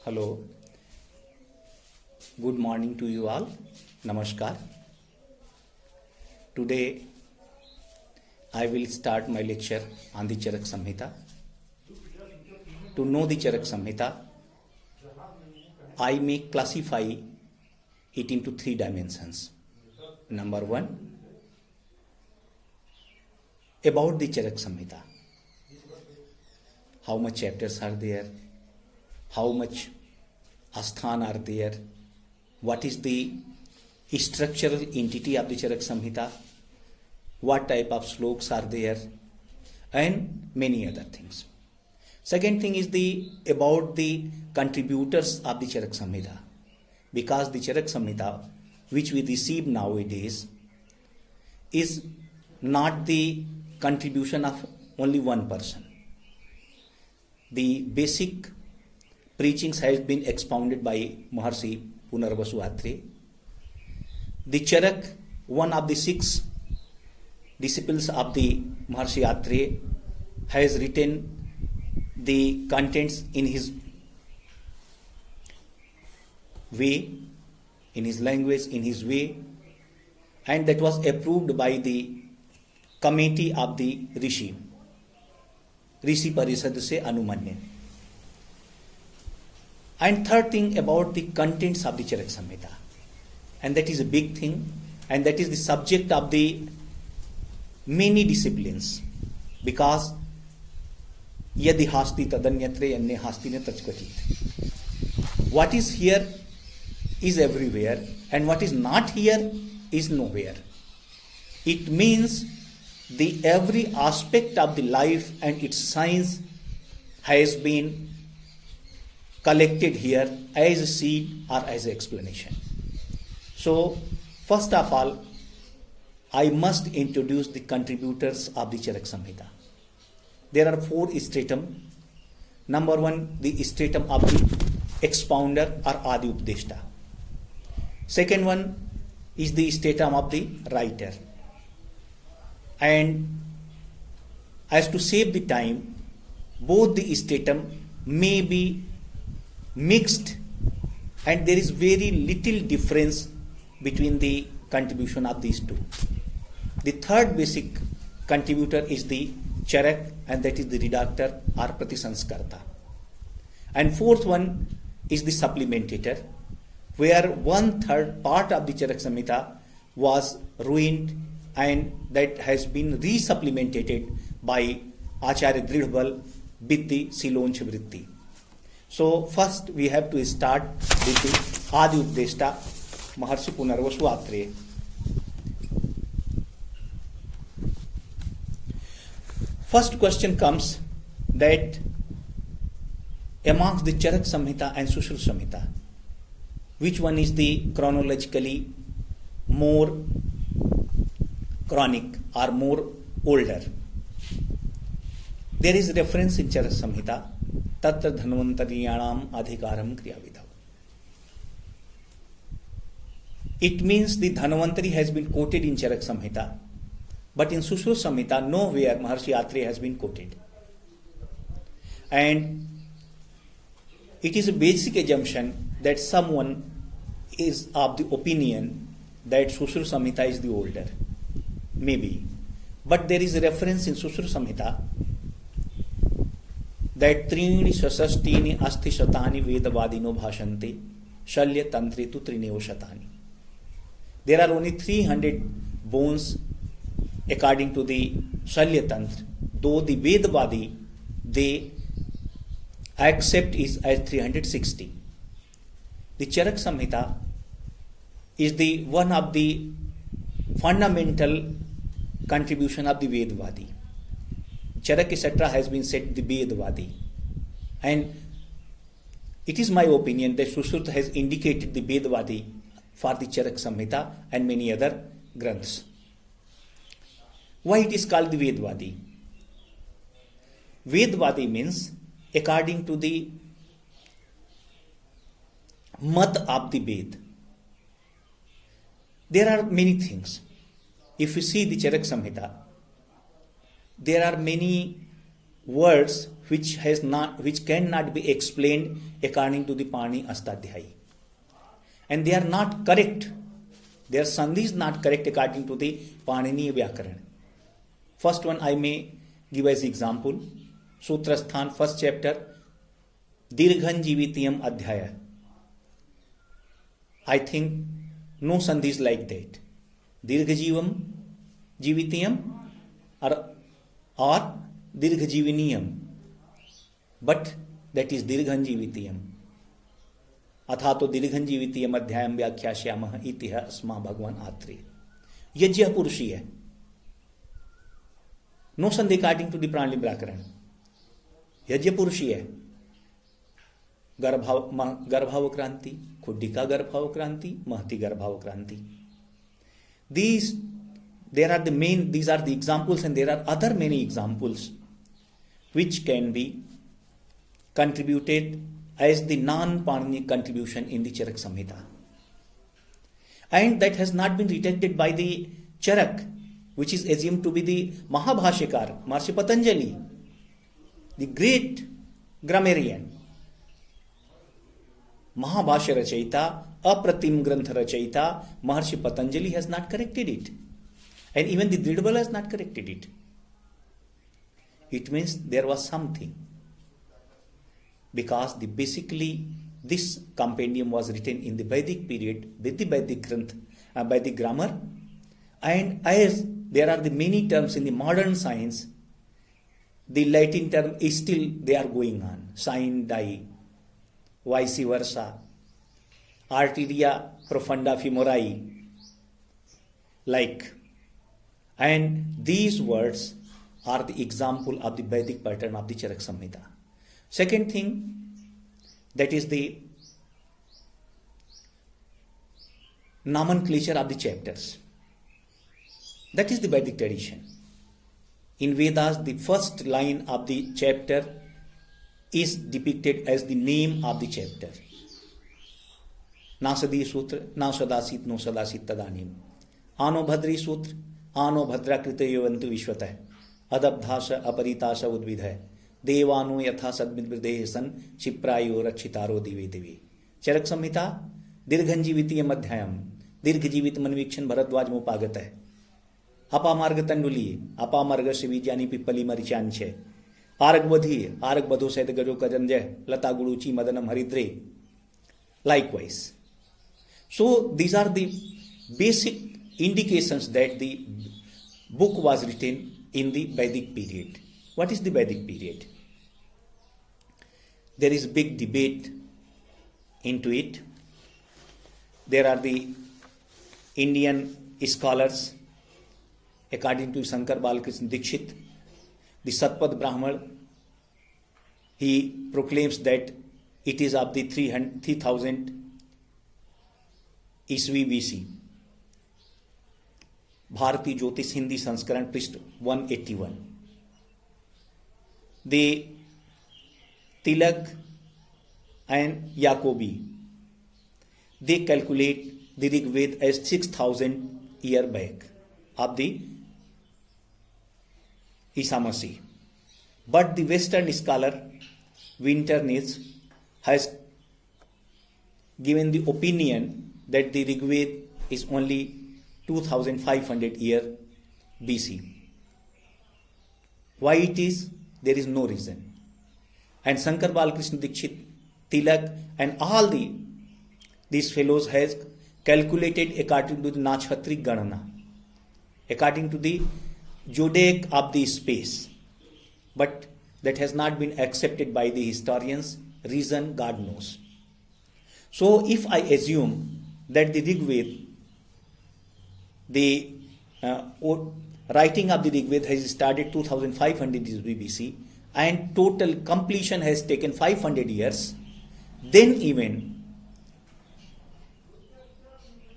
Hello, good morning to you all. Namaskar. Today I will start my lecture on the Charak Samhita. To know the Charak Samhita, I may classify it into three dimensions. Number one, about the Charak Samhita. How much chapters are there? How much asthan are there? What is the structural entity of the Charak Samhita? What type of slokas are there? And many other things. Second thing is about the contributors of the Charak Samhita. Because the Charak Samhita, which we receive nowadays, is not the contribution of only one person. The basic preachings has been expounded by Maharshi Punarvasu Atre. The Charak, one of the 6 disciples of the Maharshi Atre, has written the contents in his way, in his language, in his way, and that was approved by the committee of the Rishi Parishad se Anumanya. And third thing about the contents of the Charak Samhita, and that is a big thing, and that is the subject of the many disciplines, because yadi hasti tadanyatre anne hasti ne tachkvachit. What is here is everywhere, and what is not here is nowhere. It means the every aspect of the life and its science has been collected here as a seed or as an explanation. So, first of all, I must introduce the contributors of the Charak Samhita. There are 4 stratum. Number 1, the stratum of the expounder or Adi Updeshta. Second one is the stratum of the writer. And as to save the time, both the stratum may be mixed, and there is very little difference between the contribution of these two. The third basic contributor is the Charak, and that is the redactor or Pratisanskarta. And fourth one is the supplementator, where 1/3 part of the Charak Samhita was ruined, and that has been resupplemented by Acharya Dridhabal with the Silonch Vritti. So first we have to start with the Adi Updeshta, Maharshi Punarvasu Atre. First question comes that amongst the Charak Samhita and Sushruta Samhita, which one is the chronologically more chronic or more older? There is reference in Charak Samhita, Tatra Dhanvantariyanam Adhikaram Kriyavidhav. It means the Dhanvantari has been quoted in Charak Samhita, but in Sushruta Samhita nowhere Maharshi Atre has been quoted. And it is a basic assumption that someone is of the opinion that Sushruta Samhita is the older. Maybe. But there is a reference in Sushruta Samhita that Trini Sasastini Asti Shatani Vedavadino Bhashante Shalya Tantre tu Trineo Shatani. There are only 300 bones according to the Shalya Tantra, though the Vedavadi they accept is as 360. The Charak Samhita is the one of the fundamental contribution of the Vedavadi. Charak etc. has been said the Vedavadi. And it is my opinion that Sushruta has indicated the Vedavadi for the Charak Samhita and many other granths. Why it is called the Vedavadi? Vedavadi means according to the mat of the Ved. There are many things. If you see the Charak Samhita, there are many words which cannot be explained according to the Pani Astadhyay. And they are not correct. Their sandhi is not correct according to the Panini Vyakaran. First one I may give as example. Sutrasthan, first chapter, Dirghan Jivitiyam Adhyaya. I think no sandhi is like that. Dirghajivam Jivitiyam or Dirghajiviniyam. But that is Dirghan Jivitiyam. अथा तो दीर्घं जीवितीयम अध्यायम व्याख्यास्यामः इति अस्मा भगवान आत्रेय. यज्ञ पुरुषी है. No संधि according to the प्राणी व्याकरण. यज्ञ पुरुषी है. गर्भावक्रांति, खुड्डिका गर्भावक्रांति, महती गर्भावक्रांति. These are the examples, and there are other many examples which can be contributed as the non-Panini contribution in the Charak Samhita. And that has not been rejected by the Charak, which is assumed to be the Mahabhashyakar, Maharishi Patanjali, the great grammarian. Mahabhashya Rachayita, Apratim Grantha Rachayita, Maharishi Patanjali has not corrected it. And even the Dridbala has not corrected it. It means there was something. Because basically this compendium was written in the Vedic period with the Vedic grammar, and as there are the many terms in the modern science, the Latin term is still they are going on. Sine die, vice versa, arteria profunda femori, like, and these words are the example of the Vedic pattern of the Charak Samhita. Second thing, that is the nomenclature of the chapters. That is the Vedic tradition. In Vedas, the first line of the chapter is depicted as the name of the chapter. Nasadi Sutra, Nasadasit, no Sadasit Tadanim. Ano Bhadri Sutra, Ano Bhadra Krita Yavantu Vishwata, Adabdhasa Aparitasha Udvidha. देवानु यथा सद्मिद्विदेह सन क्षिप्रायो रक्षितारो दिवे दिवे. चरक संहिता दीर्घं जीवितीयम अध्यायम. दीर्घ जीवित मनवीक्षण भरद्वाज मुपागत है. अपामार्ग तंडुली, अपामार्ग शिविज्ञानी पिप्पली मरिचांश. आरग बधी, आरग बधो सहित गजो कजंजय, लता गुरुचि मदनम हरिद्रे. Likewise. So these are the basic indications that the book was written in the Vedic period. What is the Vedic period? There is big debate into it. There are the Indian scholars, according to Shankar Balakrishna Dikshit, the Satpad Brahman, he proclaims that it is of the 3000 ईस्वी BC. Bharati Jyotish Hindi Sanskaran Pristh 181. The Tilak and Jacobi, they calculate the Rig Veda as 6000 year back of the Isa Masih. But the Western scholar Winternitz has given the opinion that the Rig Veda is only 2500 year BC. Why it is? There is no reason. And Shankar Balakrishna Dikshit, Tilak and all these fellows has calculated according to the Nakshatri Ganana, according to the zodiac of the space. But that has not been accepted by the historians. Reason God knows. So if I assume that the Rig Veda, the writing of the Rig Veda has started 2500 BC and total completion has taken 500 years, then even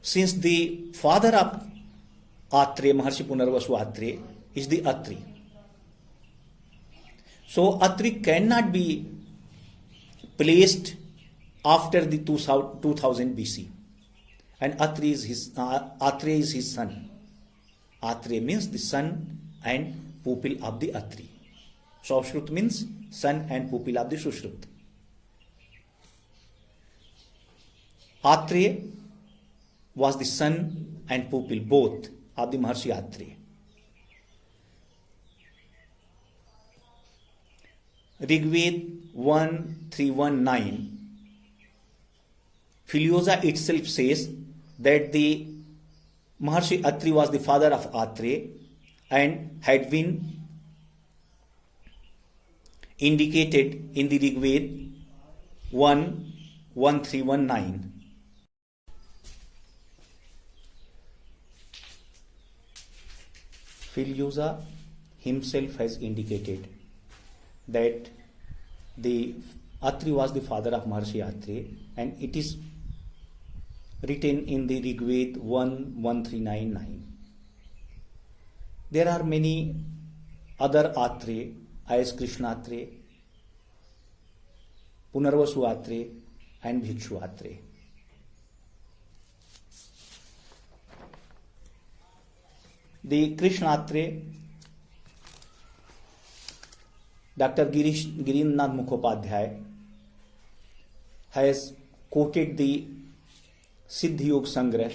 since the father of Atreya, Maharshi Punarvasu Atreya, is the Atri. So Atri cannot be placed after the 2000 BC. And Atreya is his son. Atreya means the son and pupil of the Atri. So Shruta means son and pupil of the Sushrut. Atreya was the son and pupil both of the Maharshi Atreya. Rigved 1.3.1.9, Filiosa itself says that the Maharshi Atri was the father of Atreya and had been indicated in the Rigved 1.1.3.1.9. Filiosa himself has indicated that the Atri was the father of Maharshi Atreya, and it is written in the Rigved 1.1.3.9.9. There are many other Atreya as Krishna Atreya, Punarvasu Atreya and Bhikshu Atreya. The Krishna Atreya, Dr. Girindranath Mukhopadhyay has quoted the Siddhi Yog Sangrah,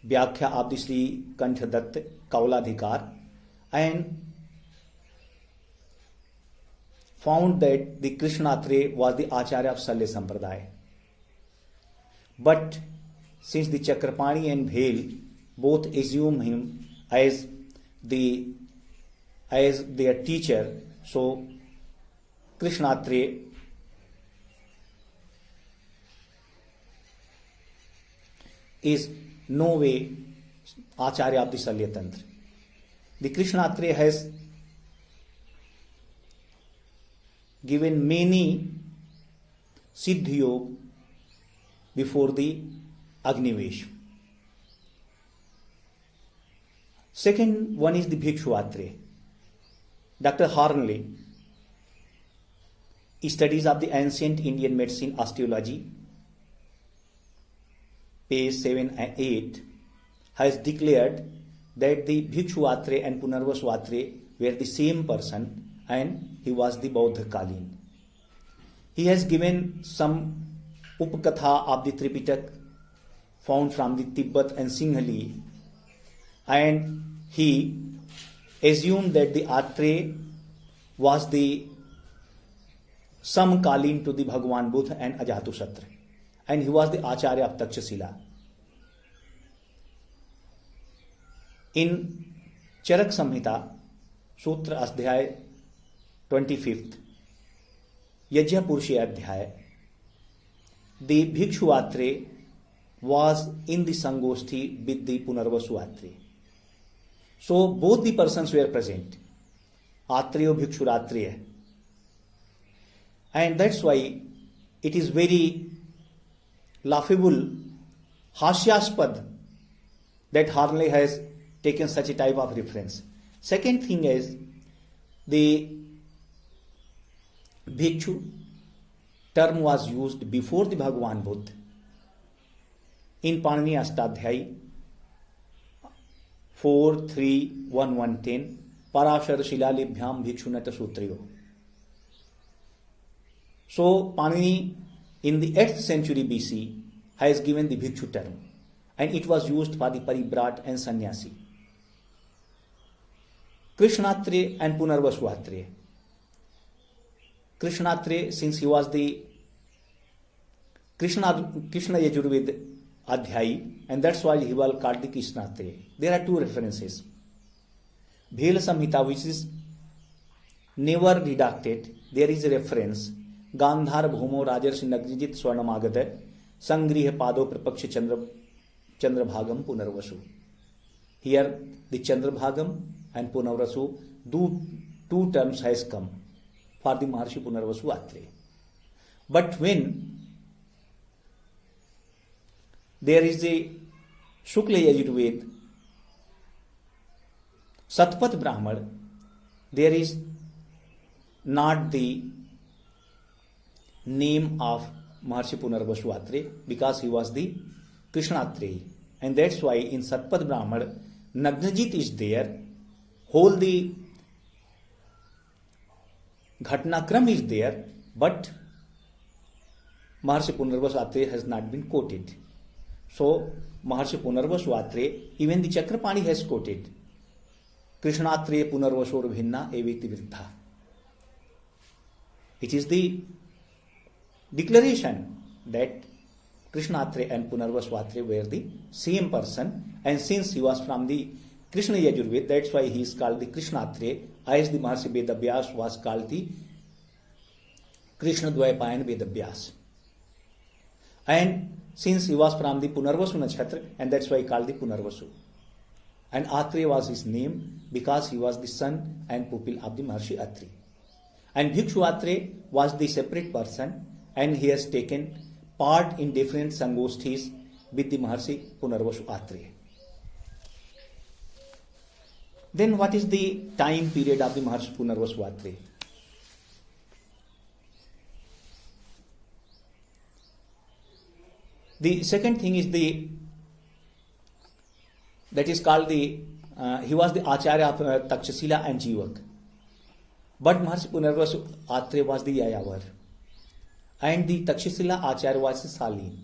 Vyakhya of the Sri Kanthadatta Kauladhikar, and found that the Krishna Atreya was the Acharya of Salya Sampradaya. But since the Chakrapani and Bhel both assume him as their teacher, so Krishna Atreya is no way Acharya of the Salya Tantra. The Krishna Atreya has given many Siddhi Yoga before the Agnivesh. Second one is the Bhikshu Atreya. Dr. Hornley, Studies of the Ancient Indian Medicine Osteology, page 7 and 8, has declared that the Bhikshu Atreya and Punarvasu Atreya were the same person and he was the Bauddha Kalin. He has given some Upakatha of the Tripitak found from the Tibet and Singhali, and he assumed that the Atreya was the Samkalin to the Bhagwan Buddha and Ajatasattu, and he was the Acharya of Takshashila. In Charak Samhita, Sutra Adhyay 25th, Yajna Purushi Adhyay, the Bhikshu Atreya was in the Sangoshti with the Punarvasu Atreya. So both the persons were present, Atreya Bhikshu Atreya. And that's why it is very laughable, Hashyaspad, that Harley has taken such a type of reference. Second thing is, the Bhikshu term was used before the Bhagwan Buddha in Panini Astadhyay 4.3.1.1.10 Parashar Shilalibhyam Bhikshunata Sutriyo. So Panini in the 8th century BC has given the Bhikshu term, and it was used for the Paribrat and Sannyasi. Krishnatreya and Punarvasu Atreya. Krishnatreya, since he was the Krishna Yajurved Adhyay, and that's why he was called the Krishnatreya. There are two references. Bhel Samhita, which is never redacted, there is a reference. Gandhar Bhumo Rajarshi Nagjijit Swarnamagata Sangriha Pado Prapaksha Chandra Bhagam Punarvasu. Here the Chandra Bhagam and Punarvasu, two terms has come for the Maharshi Punarvasu Atreya. But when there is a Shukla Yajurved Satpat Brahmana, there is not the name of Maharshi Punarvasu Atreya because he was the Krishnatreya, and that's why in Satpat Brahmana Nagnajit is there. Whole the Ghatnakram is there, but Maharshi Punarvasu Atre has not been quoted. So Maharshi Punarvasu Atre, even the Chakrapani has quoted Krishnatre Punarvasur Bhinna Eviti Vriddha. It is the declaration that Krishnatre and Punarvasu Atre were the same person, and since he was from the Krishna Yajurveda, that's why he is called the Krishnatre, as the Maharshi Vedavyas was called the Krishna Dvaipayan Vedavyas. And since he was from the Punarvasu Nakshatra, and that's why he called the Punarvasu. And Atre was his name because he was the son and pupil of the Maharshi Atri. And Bhikshu Atre was the separate person, and he has taken part in different Sangoshtis with the Maharshi Punarvasu Atre. Then what is the time period of the Maharshi Punarvasu Atre? The second thing is that is called he was the Acharya of Takshashila and Jivak. But Maharshi Punarvasu Atre was the Yayavar. And the Takshashila Acharya was the Salin.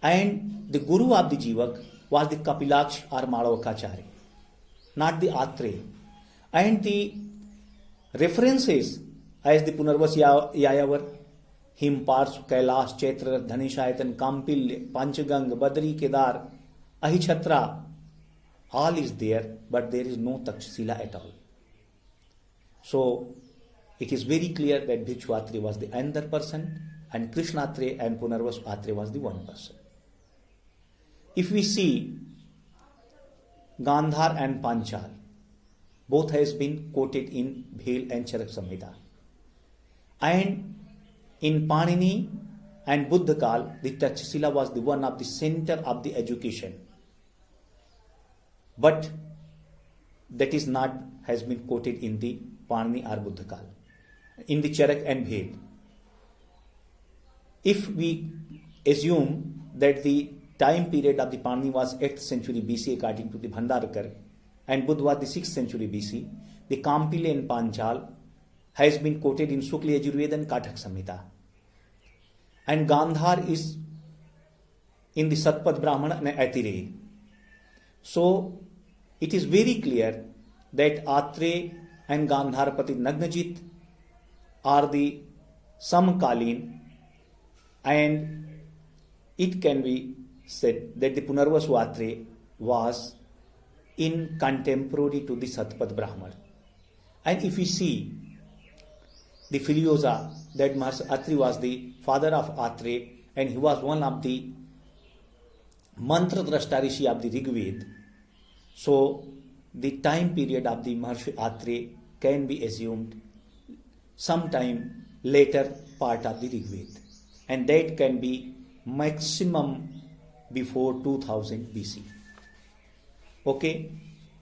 And the Guru of the Jivak was the Kapilaksh or Madhavakacharya, not the Atre. And the references as the Punarvasu Yayavar, Himparsu, Kailash, Chaitra, Dhanishayatan, Kampil, Panchagang, Badri, Kedar, Ahichatra, all is there, but there is no Takshashila at all. So it is very clear that Bhikshu Atre was the another person, and Krishna Atre and Punarvasu Atre was the one person. If we see Gandhar and Panchal, both has been quoted in Bhel and Charak Samhita. And in Panini and Buddhakal, the Takshashila was the one of the center of the education. But that is not has been quoted in the Panini or Buddhakal, in the Charak and Bhed. If we assume that the time period of the Panini was 8th century BC according to the Bhandarakar, and Buddha was the 6th century BC, the Kampil and Panchal has been quoted in Shukla Yajurveda and Kathak Samhita. And Gandhar is in the Satpad Brahmana and Atireyi. So it is very clear that Atre and Gandharpati Nagnajit are the Samkalin, and it can be said that the Punarvasu Atre was in contemporary to the Satpad Brahmana. And if we see the Filiosa, that Maharshi Atri was the father of Atre, and he was one of the Mantra Drashta Rishi of the Rigveda. So the time period of the Maharshi Atre can be assumed sometime later part of the Rigveda, and that can be maximum before 2000 BC. Okay,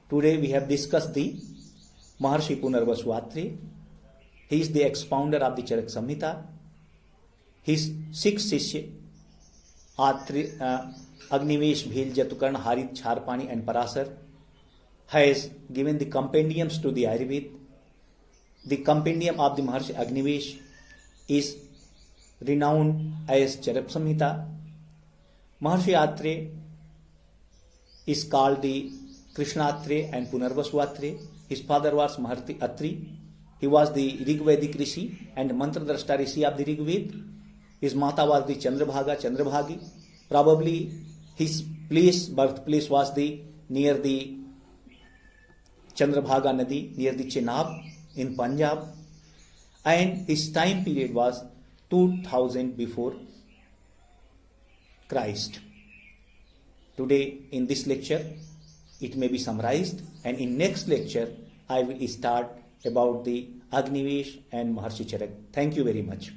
today we have discussed the Maharshi Punarvasu Atre. He is the expounder of the Charak Samhita. His 6 Shishya, Agnivesh, Bhel, Jatukarna, Harit, Charpani and Parasar, has given the compendiums to the Ayurveda. The compendium of the Maharshi Agnivesh is renowned as Charak Samhita. Maharshi Atre is called the Krishna Atre and Punarvasu Atre. His father was Maharshi Atri. He was the Rigvedic Rishi and Mantra Drashta Rishi of the Rigveda. His mata was the Chandrabhagi. Probably his birthplace was near the Chandrabhaga Nadi, near the Chenab in Punjab. And his time period was 2000 before Christ. Today in this lecture it may be summarized, and in next lecture I will start about the Agnivesh and Maharshi Charak. Thank you very much.